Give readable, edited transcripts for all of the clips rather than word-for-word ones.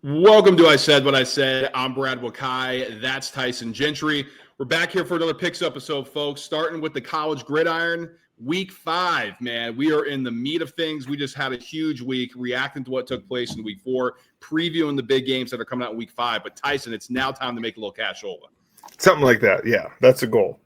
Welcome to I Said What I Said. I'm Brad Wakai. That's Tyson Gentry. We're back here for another picks episode, folks, starting with the college gridiron. Week 5, man. We are in the meat of things. We just had a huge week reacting to what took place in week 4, previewing the big games that are coming out in week 5. But Tyson, it's now time to make a little cashola. Something like that. Yeah, that's a goal.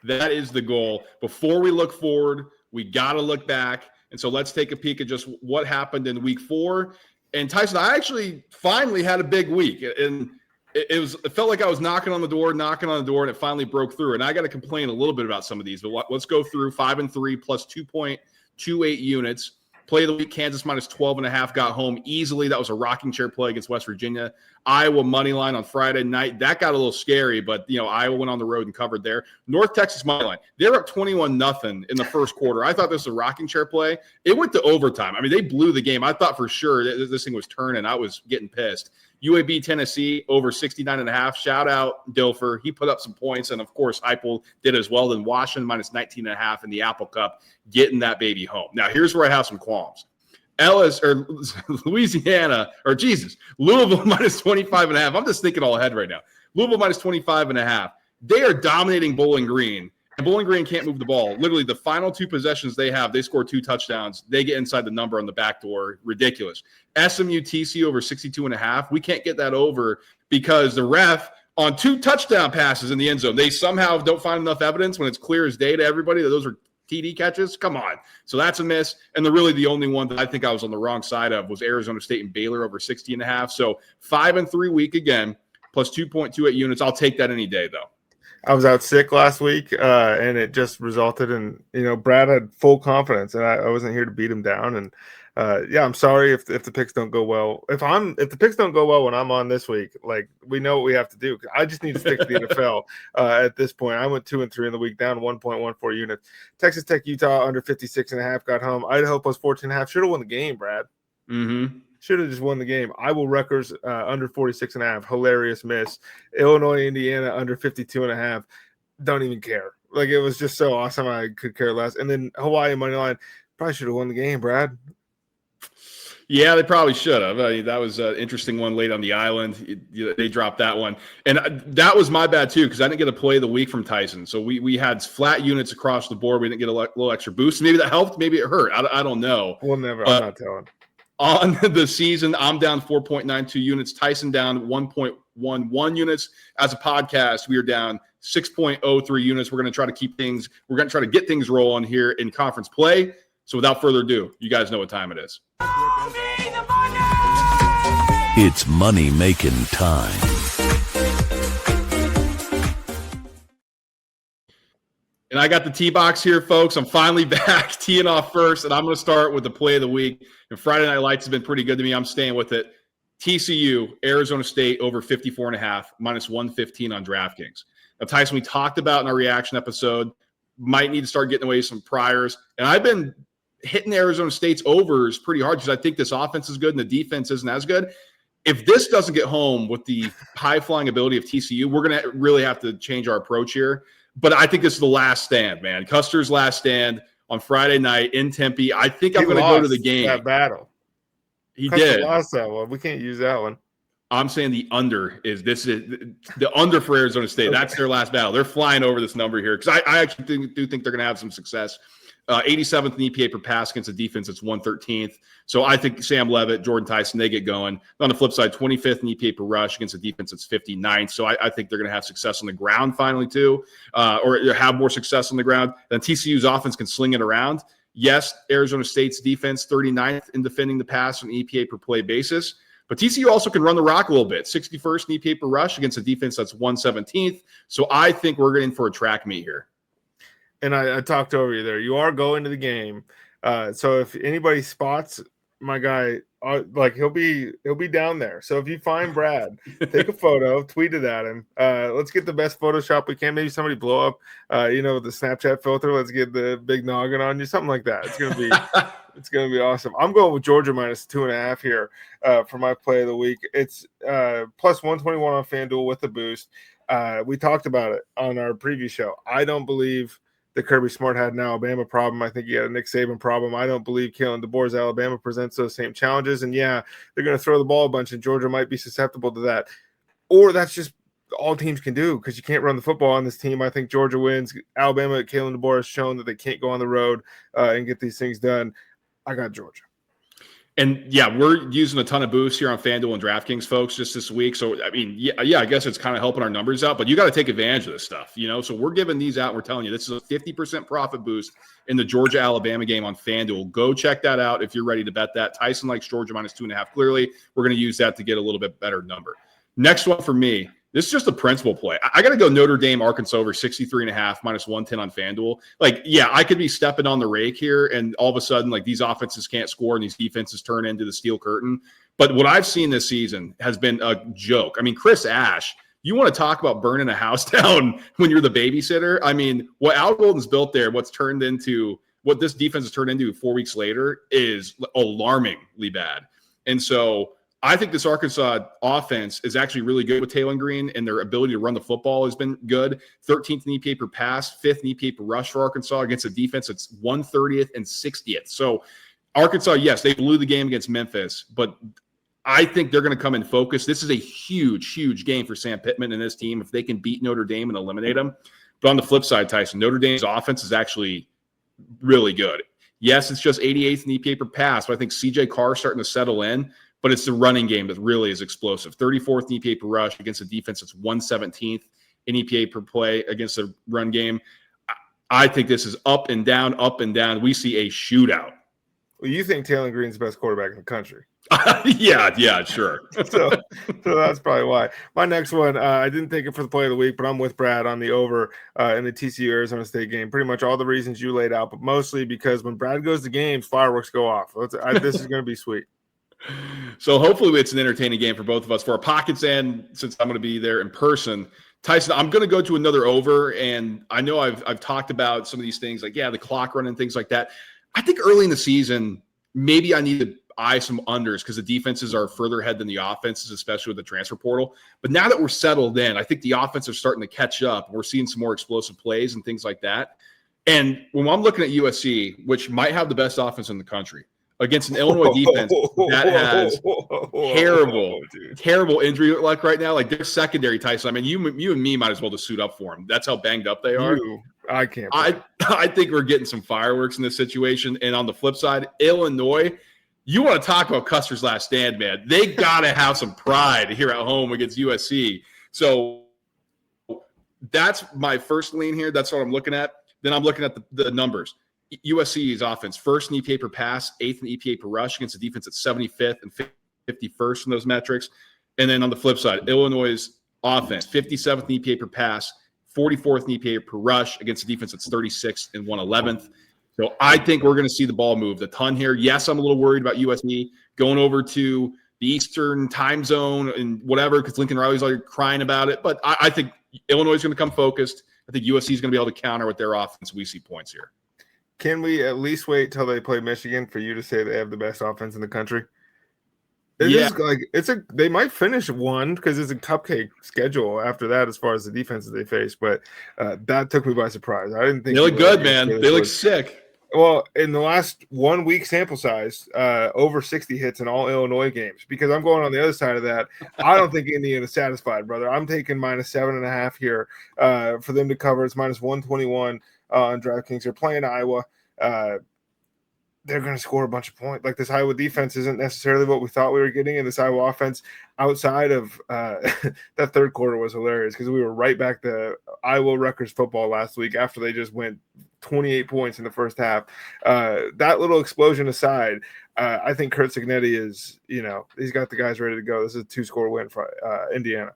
That is the goal. Before we look forward, we got to look back. And so let's take a peek at just what happened in week 4. And Tyson, I actually finally had a big week, and it felt like I was knocking on the door, and it finally broke through. And I got to complain a little bit about some of these, but let's go through 5-3 plus 2.28 units. Play of the week, Kansas minus 12.5 got home easily. That was a rocking chair play against West Virginia. Iowa money line on Friday night. That got a little scary, but Iowa went on the road and covered there. North Texas money line. They're up 21-0 in the first quarter. I thought this was a rocking chair play. It went to overtime. I mean, they blew the game. I thought for sure that this thing was turning. I was getting pissed. UAB Tennessee over 69.5. Shout out Dilfer. He put up some points, and of course Heupel did as well. Then Washington minus 19.5 in the Apple Cup, getting that baby home. Now here's where I have some qualms. Louisville minus 25.5. I'm just thinking all ahead right now. Louisville minus 25.5. They are dominating Bowling Green. And Bowling Green can't move the ball. Literally, the final 2 possessions they have, they score 2 touchdowns. They get inside the number on the back door. Ridiculous. SMU TC over 62.5. We can't get that over because the ref on 2 touchdown passes in the end zone, they somehow don't find enough evidence when it's clear as day to everybody that those are TD catches. Come on. So that's a miss. And the only one that I think I was on the wrong side of was Arizona State and Baylor over 60.5. So 5-3 week again, plus 2.28 units. I'll take that any day, though. I was out sick last week, and it just resulted in, Brad had full confidence, and I wasn't here to beat him down. And I'm sorry if the picks don't go well. If the picks don't go well when I'm on this week, like, we know what we have to do. I just need to stick to the NFL at this point. I went 2-3 in the week, down 1.14 units. Texas Tech, Utah under 56.5 got home. Idaho plus 14.5. Should have won the game, Brad. Mm-hmm. Should have just won the game. Iowa Rutgers under 46.5. Hilarious miss. Illinois, Indiana under 52.5. Don't even care. Like, it was just so awesome. I could care less. And then Hawaii money line. Probably should have won the game, Brad. Yeah, they probably should have. That was an interesting one late on the island. They dropped that one. And that was my bad, too, because I didn't get a play of the week from Tyson. So we had flat units across the board. We didn't get a little extra boost. Maybe that helped. Maybe it hurt. I don't know. We'll never. I'm not telling. On the season, I'm down 4.92 units. Tyson down 1.11 units. As a podcast, we are down 6.03 units. We're going to try to we're going to try to get things rolling here in conference play. So without further ado, you guys know what time it is. It's money-making time. And I got the T-box here, folks. I'm finally back, teeing off first, and I'm going to start with the play of the week. And Friday Night Lights has been pretty good to me. I'm staying with it. TCU, Arizona State over 54.5, minus 115 on DraftKings. Now, Tyson, we talked about in our reaction episode, might need to start getting away some priors. And I've been hitting Arizona State's overs pretty hard because I think this offense is good and the defense isn't as good. If this doesn't get home with the high-flying ability of TCU, we're going to really have to change our approach here. But I think this is the last stand, man. Custer's last stand on Friday night in Tempe. I think I'm going to go to the game. That battle. Custer lost that one. We can't use that one. I'm saying the under is the under for Arizona State. Okay. That's their last battle. They're flying over this number here because I actually do think they're going to have some success. 87th in EPA per pass against the defense. It's 113th. So I think Sam Leavitt, Jordan Tyson, they get going. On the flip side, 25th in EPA per rush against the defense. It's 59th. So I think they're going to have success on the ground finally too, or have more success on the ground. Then TCU's offense can sling it around. Yes, Arizona State's defense 39th in defending the pass on an EPA per play basis. But TCU also can run the rock a little bit. 61st in EPA per rush against a defense that's 117th. So I think we're getting for a track meet here. And I talked over you there. You are going to the game. So if anybody spots my guy, he'll be down there. So if you find Brad, take a photo, tweet it at him. Let's get the best Photoshop we can. Maybe somebody blow up, the Snapchat filter. Let's get the big noggin on you, something like that. It's gonna be awesome. I'm going with Georgia minus 2.5 here for my play of the week. It's plus 121 on FanDuel with the boost. We talked about it on our preview show. I don't believe the Kirby Smart had an Alabama problem. I think he had a Nick Saban problem. I don't believe Kalen DeBoer's Alabama presents those same challenges. And yeah, they're going to throw the ball a bunch, and Georgia might be susceptible to that. Or that's just all teams can do because you can't run the football on this team. I think Georgia wins. Alabama, Kalen DeBoer has shown that they can't go on the road and get these things done. I got Georgia. And yeah, we're using a ton of boosts here on FanDuel and DraftKings, folks, just this week. So, I mean, yeah, I guess it's kind of helping our numbers out, but you got to take advantage of this stuff, you know? So we're giving these out. We're telling you this is a 50% profit boost in the Georgia-Alabama game on FanDuel. Go check that out if you're ready to bet that. Tyson likes Georgia -2.5. Clearly, we're going to use that to get a little bit better number. Next one for me. This is just a principal play. I got to go Notre Dame, Arkansas over 63.5 -110 on FanDuel. Like, yeah, I could be stepping on the rake here, and all of a sudden, like, these offenses can't score and these defenses turn into the steel curtain. But what I've seen this season has been a joke. I mean, Chris Ash, you want to talk about burning a house down when you're the babysitter? I mean, what Al Golden's built there, what this defense has turned into 4 weeks later is alarmingly bad. And so I think this Arkansas offense is actually really good with Taylor Green, and their ability to run the football has been good. 13th in EPA per pass, 5th in EPA per rush for Arkansas against a defense that's 130th and 60th. So Arkansas, yes, they blew the game against Memphis, but I think they're going to come in focus. This is a huge, huge game for Sam Pittman and his team if they can beat Notre Dame and eliminate them. But on the flip side, Tyson, Notre Dame's offense is actually really good. Yes, it's just 88th in EPA per pass, but I think CJ Carr is starting to settle in. But it's the running game that really is explosive. 34th in EPA per rush against a defense that's 117th in EPA per play against the run game. I think this is up and down, up and down. We see a shootout. Well, you think Taylor Green's the best quarterback in the country? Yeah, sure. so that's probably why. My next one, I didn't take it for the play of the week, but I'm with Brad on the over in the TCU Arizona State game. Pretty much all the reasons you laid out, but mostly because when Brad goes to games, fireworks go off. This is going to be sweet. So hopefully it's an entertaining game for both of us, for our pockets, and since I'm going to be there in person. Tyson, I'm going to go to another over, and I know I've talked about some of these things, like, yeah, the clock running, things like that. I think early in the season, maybe I need to eye some unders because the defenses are further ahead than the offenses, especially with the transfer portal. But now that we're settled in, I think the offense are starting to catch up. We're seeing some more explosive plays and things like that. And when I'm looking at USC, which might have the best offense in the country, against an Illinois defense that has terrible injury luck right now. Like, their secondary, Tyson, I mean, you and me might as well just suit up for them. That's how banged up they are. I can't. I think we're getting some fireworks in this situation. And on the flip side, Illinois, you want to talk about Custer's last stand, man. They got to have some pride here at home against USC. So that's my first lean here. That's what I'm looking at. Then I'm looking at the numbers. USC's offense, first in EPA per pass, 8th in EPA per rush against a defense at 75th and 51st in those metrics. And then on the flip side, Illinois' offense, 57th in EPA per pass, 44th in EPA per rush against a defense that's 36th and 111th. So I think we're going to see the ball move a ton here. Yes, I'm a little worried about USC going over to the Eastern time zone and whatever, because Lincoln Riley's like crying about it. But I think Illinois is going to come focused. I think USC is going to be able to counter with their offense. We see points here. Can we at least wait till they play Michigan for you to say they have the best offense in the country? They might finish one because it's a cupcake schedule after that as far as the defenses they face. But that took me by surprise. I didn't think they look good, man. They look sick. Well, in the last 1 week sample size, over 60 hits in all Illinois games. Because I'm going on the other side of that. I don't think Indiana is satisfied, brother. I'm taking -7.5 here for them to cover. It's -121 on DraftKings. They're playing Iowa. They're going to score a bunch of points. Like, this Iowa defense isn't necessarily what we thought we were getting, and this Iowa offense outside of that third quarter was hilarious because we were right back to Iowa Rutgers football last week after they just went 28 points in the first half. That little explosion aside, I think Curt Cignetti is, he's got the guys ready to go. This is a 2-score win for Indiana.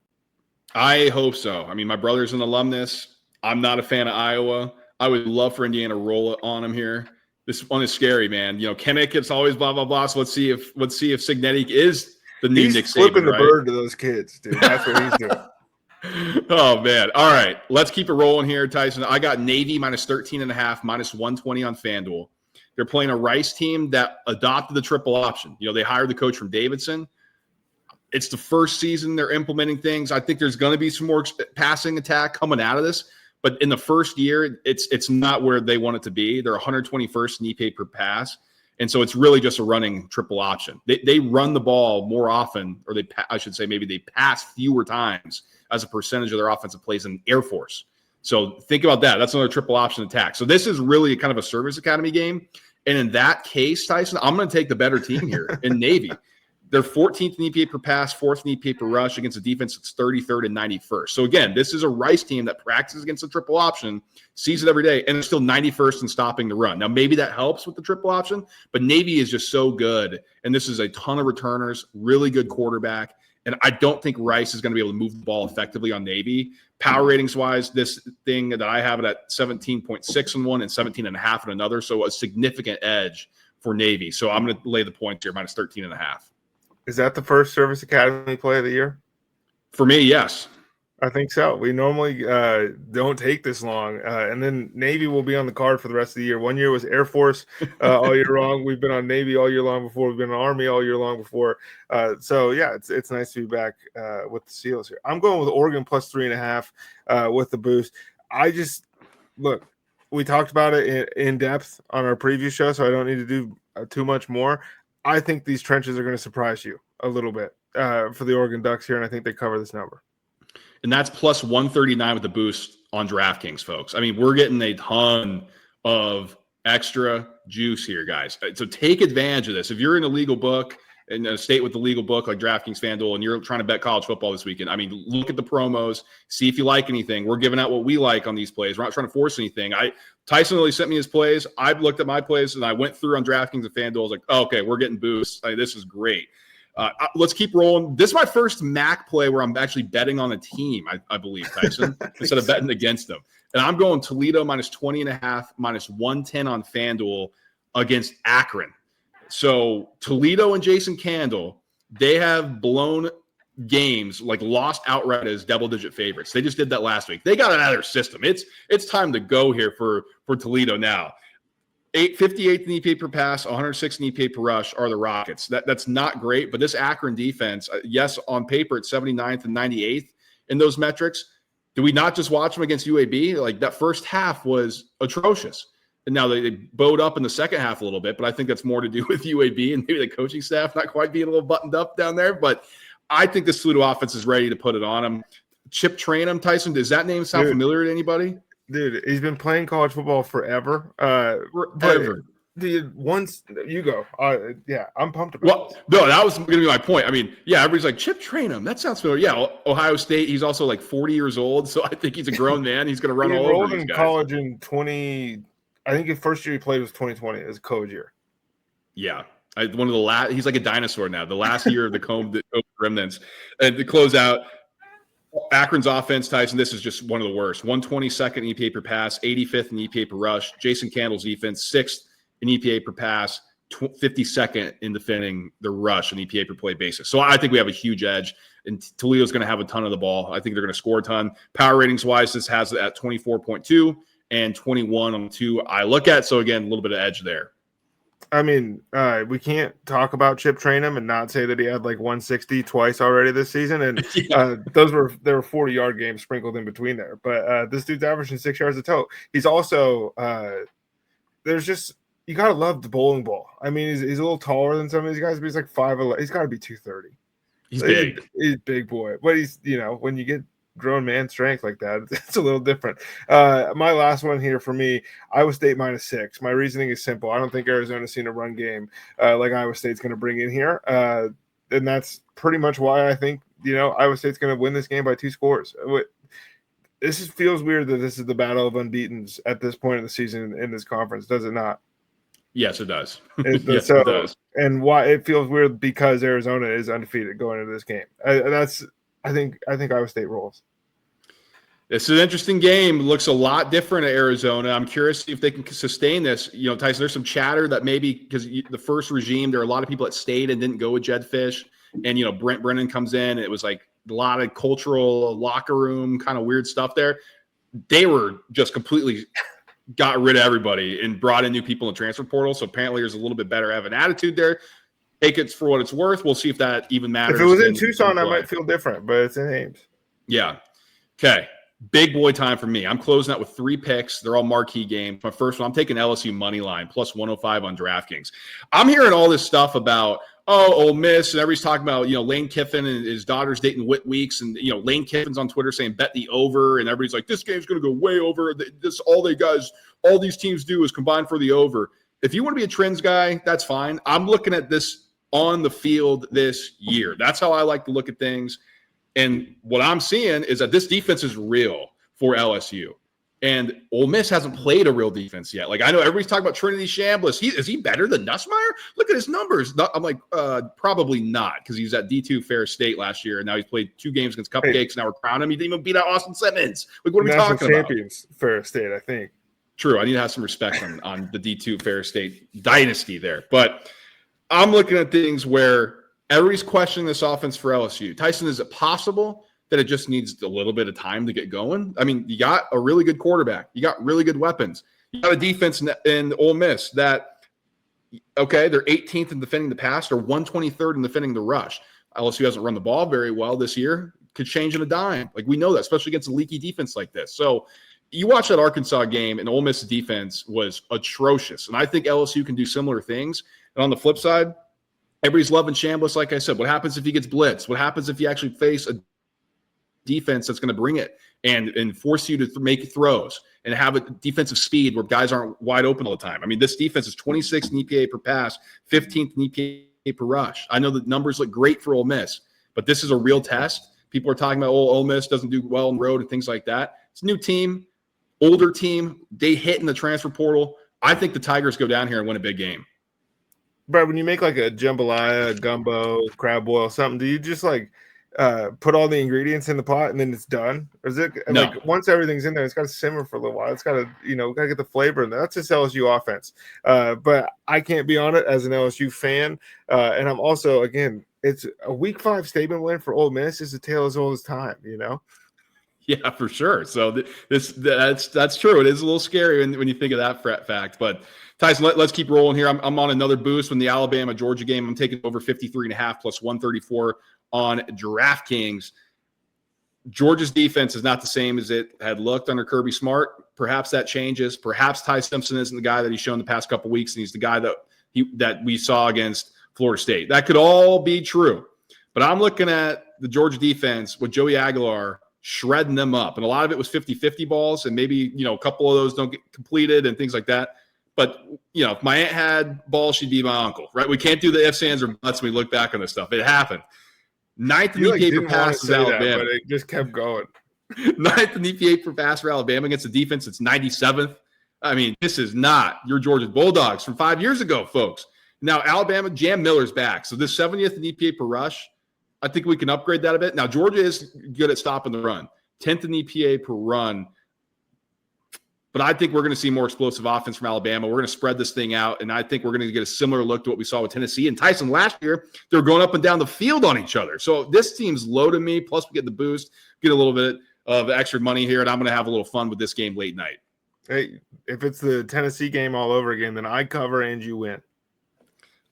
I hope so. I mean, my brother's an alumnus. I'm not a fan of Iowa. I would love for Indiana to roll it on him here. This one is scary, man. Kennick, it's always blah, blah, blah. So let's see if Cignetti is the new Nick Saban. He's flipping the bird to those kids, dude. That's what he's doing. Oh, man. All right. Let's keep it rolling here, Tyson. I got Navy -13.5, -120 on FanDuel. They're playing a Rice team that adopted the triple option. They hired the coach from Davidson. It's the first season they're implementing things. I think there's going to be some more passing attack coming out of this. But in the first year, it's not where they want it to be. They're 121st in EPA per pass. And so it's really just a running triple option. They run the ball more often, or I should say maybe they pass fewer times as a percentage of their offensive plays in Air Force. So think about that. That's another triple option attack. So this is really kind of a service academy game. And in that case, Tyson, I'm going to take the better team here in Navy. They're 14th in EPA per pass, 4th in EPA per rush against a defense that's 33rd and 91st. So again, this is a Rice team that practices against the triple option, sees it every day, and it's still 91st in stopping the run. Now, maybe that helps with the triple option, but Navy is just so good. And this is a ton of returners, really good quarterback. And I don't think Rice is going to be able to move the ball effectively on Navy. Power ratings wise, this thing that I have it at 17.6 in one and 17.5 in another. So a significant edge for Navy. So I'm going to lay the points here, minus 13.5. Is that the first Service Academy play of the year? For me, yes. I think so. We normally don't take this long. And then Navy will be on the card for the rest of the year. 1 year was Air Force all year long. We've been on Navy all year long before. We've been on Army all year long before. So, yeah, it's nice to be back with the SEALs here. I'm going with Oregon plus 3.5 with the boost. Look, we talked about it in depth on our preview show, so I don't need to do too much more. I think these trenches are going to surprise you a little bit for the Oregon Ducks here, and I think they cover this number. And that's plus 139 with the boost on DraftKings, folks. I mean, we're getting a ton of extra juice here, guys. So take advantage of this. If you're in a legal book, in a state with the legal book like DraftKings, FanDuel, and you're trying to bet college football this weekend, I mean, look at the promos, see if you like anything. We're giving out what we like on these plays. We're not trying to force anything. Tyson really sent me his plays. I looked at my plays, and I went through on DraftKings and FanDuel. I was like, oh, okay, we're getting boosts. This is great. Let's keep rolling. This is my first MAC play where I'm actually betting on a team, I believe, Tyson, instead of betting against them. And I'm going Toledo minus 20.5, minus 110 on FanDuel against Akron. So Toledo and Jason Candle, they have blown games, like lost outright as double-digit favorites. They just did that last week. They got it out of their system. It's time to go here for Toledo now. 58th in EPA per pass, 106th in EPA per rush are the Rockets. That's not great, but this Akron defense, yes, on paper, it's 79th and 98th in those metrics. Do we not just watch them against UAB? Like, that first half was atrocious. And now they bowed up in the second half a little bit, but I think that's more to do with UAB and maybe the coaching staff not quite being a little buttoned up down there. But I think the Toledo offense is ready to put it on them. Chip Trayanum, Tyson, does that name sound familiar to anybody? Dude, he's been playing college football forever. Forever. Dude, once you go, yeah, I'm pumped about it. No, that was going to be my point. I mean, yeah, everybody's like, Chip Trayanum, that sounds familiar. Yeah, Ohio State, he's also like 40 years old, so I think he's a grown man. He's going to run all over these guys. College in I think his first year he played was 2020 as a COVID year. Yeah. One of the last, he's like a dinosaur now. The last year of the COVID remnants. And to close out, Akron's offense, Tyson, this is just one of the worst. 122nd in EPA per pass, 85th in EPA per rush. Jason Candle's defense, 6th in EPA per pass, 52nd in defending the rush on EPA per play basis. So I think we have a huge edge, and Toledo's going to have a ton of the ball. I think they're going to score a ton. Power ratings wise, this has it at 24.2 and 21 on the two I look at. So again, a little bit of edge there. I mean, we can't talk about Chip Trayanum and not say that he had like 160 twice already this season, and there were 40-yard games sprinkled in between there. But this dude's averaging 6 yards a tote. He's also you gotta love the bowling ball. I mean, he's a little taller than some of these guys, but he's like 5'11". He's got to be 230. He's big. He's a big boy, but he's when you get grown man strength like that, it's a little different. My last one here for me, Iowa State -6. My reasoning is simple. I don't think Arizona's seen a run game like Iowa State's going to bring in here, and that's pretty much why I think Iowa State's going to win this game by 2 scores. This feels weird that this is the battle of unbeatens at this point of the season in this conference, does it not? Yes, it does. It does. And why it feels weird because Arizona is undefeated going into this game. I think Iowa State rolls. This is an interesting game. It looks a lot different at Arizona. I'm curious if they can sustain this. Tyson, there's some chatter that maybe because the first regime, there are a lot of people that stayed and didn't go with Jedd Fisch. And, Brent Brennan comes in. And it was like a lot of cultural locker room kind of weird stuff there. They were just completely got rid of everybody and brought in new people in the transfer portal. So apparently there's a little bit better of an attitude there. Take it for what it's worth. We'll see if that even matters. If it was in Tucson, I might feel different, but it's in Ames. Yeah. Okay. Big boy time for me. I'm closing out with 3 picks. They're all marquee games. My first one, I'm taking LSU money line plus 105 on DraftKings. I'm hearing all this stuff about, Ole Miss, and everybody's talking about, Lane Kiffin and his daughter's dating Whit Weeks, and Lane Kiffin's on Twitter saying bet the over, and everybody's like, this game's going to go way over. This all these teams do is combine for the over. If you want to be a trends guy, that's fine. I'm looking at this on the field this year. That's how I like to look at things. And what I'm seeing is that this defense is real for LSU. And Ole Miss hasn't played a real defense yet. Like, I know everybody's talking about Trinity Chambliss. Is he better than Nussmeier? Look at his numbers. I'm like, probably not, because he was at D2 Ferris State last year, and now he's played 2 games against Cupcakes. Now we're crowning him. He didn't even beat out Austin Simmons. Like, what are we talking about? Champions, Ferris State, I think. True. I need to have some respect on the D2 Ferris State dynasty there. But I'm looking at things where everybody's questioning this offense for LSU. Tyson, is it possible that it just needs a little bit of time to get going? I mean, you got a really good quarterback. You got really good weapons. You got a defense in Ole Miss that, okay, they're 18th in defending the pass, or 123rd in defending the rush. LSU hasn't run the ball very well this year. Could change in a dime. Like, we know that, especially against a leaky defense like this. So you watch that Arkansas game, and Ole Miss defense was atrocious. And I think LSU can do similar things. And on the flip side, everybody's loving Chambliss, like I said. What happens if he gets blitzed? What happens if you actually face a defense that's going to bring it and force you to make throws and have a defensive speed where guys aren't wide open all the time? I mean, this defense is 26th in EPA per pass, 15th in EPA per rush. I know the numbers look great for Ole Miss, but this is a real test. People are talking about, Ole Miss doesn't do well on the road and things like that. It's a new team, older team. They hit in the transfer portal. I think the Tigers go down here and win a big game. Brad, when you make like a jambalaya, gumbo, crab boil, something, do you just like put all the ingredients in the pot and then it's done? Or is it like once everything's in there, it's got to simmer for a little while? It's got to, got to get the flavor in there. That's just LSU offense. But I can't be on it as an LSU fan. And I'm also, again, it's a week 5 statement win for Ole Miss. It's a tale as old as time, Yeah, for sure. So that's true. It is a little scary when you think of that fact. But Tyson, let's keep rolling here. I'm on another boost from the Alabama-Georgia game. I'm taking over 53.5 plus 134 on DraftKings. Georgia's defense is not the same as it had looked under Kirby Smart. Perhaps that changes. Perhaps Ty Simpson isn't the guy that he's shown the past couple weeks, and he's the guy that we saw against Florida State. That could all be true. But I'm looking at the Georgia defense with Joey Aguilar shredding them up. And a lot of it was 50-50 balls, and maybe, a couple of those don't get completed and things like that. But, if my aunt had balls, she'd be my uncle, right? We can't do the ifs, ands, or buts when we look back on this stuff. It happened. 9th in EPA per pass is Alabama. But it just kept going. 9th in EPA per pass for Alabama against the defense. It's 97th. I mean, this is not your Georgia Bulldogs from 5 years ago, folks. Now, Alabama, Jam Miller's back. So this 70th in EPA per rush, I think we can upgrade that a bit. Now, Georgia is good at stopping the run. 10th in EPA per run. But I think we're going to see more explosive offense from Alabama. We're going to spread this thing out, and I think we're going to get a similar look to what we saw with Tennessee. And Tyson, last year, they were going up and down the field on each other. So this team's low to me, plus we get the boost, get a little bit of extra money here, and I'm going to have a little fun with this game late night. Hey, if it's the Tennessee game all over again, then I cover and you win.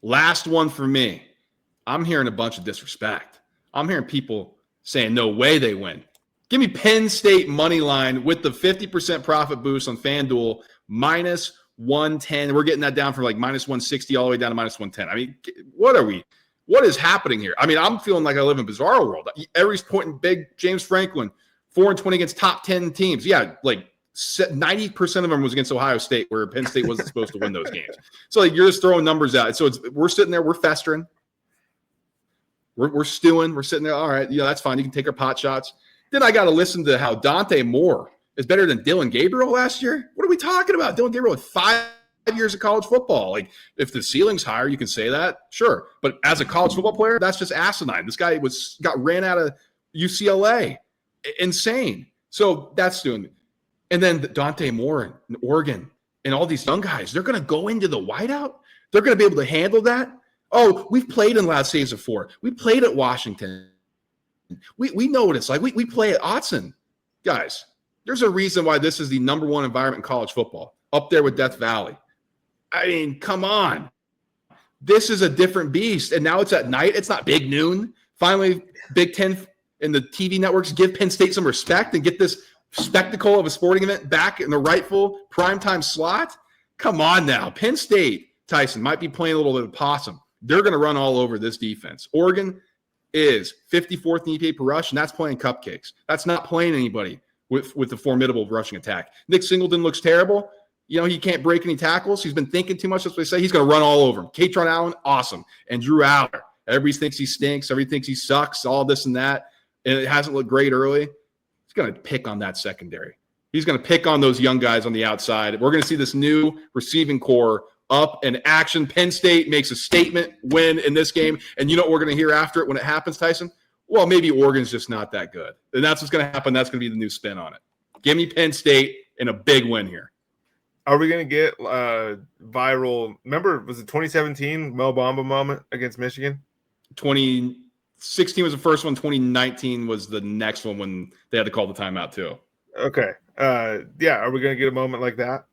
Last one for me. I'm hearing a bunch of disrespect. I'm hearing people saying no way they win. Give me Penn State money line with the 50% profit boost on FanDuel, minus 110. We're getting that down from like minus 160 all the way down to minus 110. I mean, what is happening here? I mean, I'm feeling like I live in bizarre world. Everybody's pointing big James Franklin, 4-20 against top 10 teams. Yeah, like 90% of them was against Ohio State, where Penn State wasn't supposed to win those games. So like, you're just throwing numbers out. So we're sitting there, we're festering. We're stewing. We're sitting there. All right, that's fine. You can take our pot shots. Then I got to listen to how Dante Moore is better than Dylan Gabriel last year. What are we talking about? Dylan Gabriel with 5 years of college football. Like, if the ceiling's higher, you can say that, sure. But as a college football player, that's just asinine. This guy got ran out of UCLA. Insane. So that's doing it. And then Dante Moore in Oregon and all these young guys, they're going to go into the whiteout. They're going to be able to handle that. Oh, we've played in Las Vegas before. We played at Washington. We know what it's like. We play at Autzen. Guys, there's a reason why this is the number 1 environment in college football, up there with Death Valley. I mean, come on. This is a different beast. And now it's at night. It's not big noon. Finally, Big Ten and the TV networks give Penn State some respect and get this spectacle of a sporting event back in the rightful primetime slot. Come on now. Penn State, Tyson, might be playing a little bit of possum. They're going to run all over this defense. Oregon is 54th in EPA per rush, and that's playing cupcakes. That's not playing anybody with the formidable rushing attack. Nick Singleton looks terrible. You know, he can't break any tackles. He's been thinking too much. That's what they say. He's going to run all over him. Kaytron Allen, awesome. And Drew Aller. Everybody thinks he stinks. Everybody thinks he sucks, all this and that. And it hasn't looked great early. He's going to pick on that secondary. He's going to pick on those young guys on the outside. We're going to see this new receiving core up in action. Penn State makes a statement win in this game. And you know what we're going to hear after it when it happens, Tyson? Well, maybe Oregon's just not that good. And that's what's going to happen. That's going to be the new spin on it. Give me Penn State and a big win here. Are we going to get viral? Remember, was it 2017 Mo Bamba moment against Michigan? 2016 was the first one. 2019 was the next one when they had to call the timeout too. Okay. Yeah. Are we going to get a moment like that?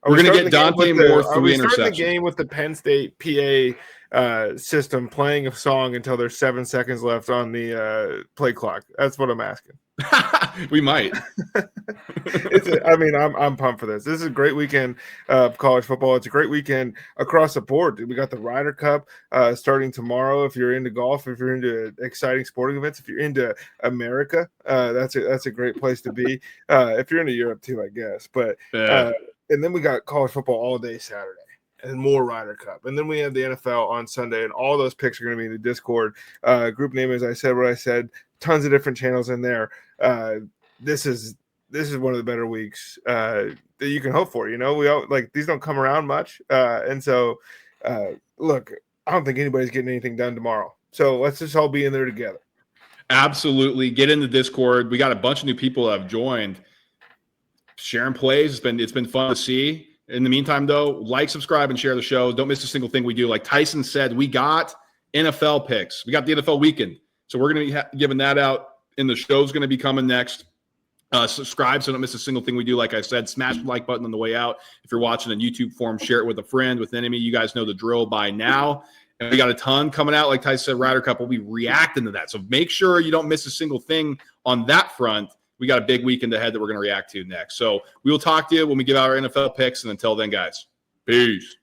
We're going to get Dante Moore 3 interceptions. Are we starting the game with the Penn State PA system playing a song until there's 7 seconds left on the play clock? That's what I'm asking. We might. I'm pumped for this. This is a great weekend of college football. It's a great weekend across the board. We got the Ryder Cup starting tomorrow. If you're into golf, if you're into exciting sporting events, if you're into America, that's a great place to be. If you're into Europe too, I guess. But and then we got college football all day Saturday. And more Ryder Cup. And then we have the NFL on Sunday, and all those picks are going to be in the Discord. Group name, as I said, what I said, tons of different channels in there. This is one of the better weeks that you can hope for. You know, we all like these don't come around much. And so look, I don't think anybody's getting anything done tomorrow. So let's just all be in there together. Absolutely. Get in the Discord. We got a bunch of new people that have joined. Sharing plays. It's been fun to see. In the meantime, though, like, subscribe, and share the show. Don't miss a single thing we do. Like Tyson said, we got NFL picks. We got the NFL weekend. So we're going to be giving that out, and the show's going to be coming next. Subscribe so don't miss a single thing we do. Like I said, smash the like button on the way out. If you're watching on YouTube form, share it with a friend, with an enemy. You guys know the drill by now. And we got a ton coming out. Like Tyson said, Ryder Cup will be reacting to that. So make sure you don't miss a single thing on that front. We got a big weekend ahead that we're going to react to next. So we will talk to you when we give out our NFL picks. And until then, guys, peace.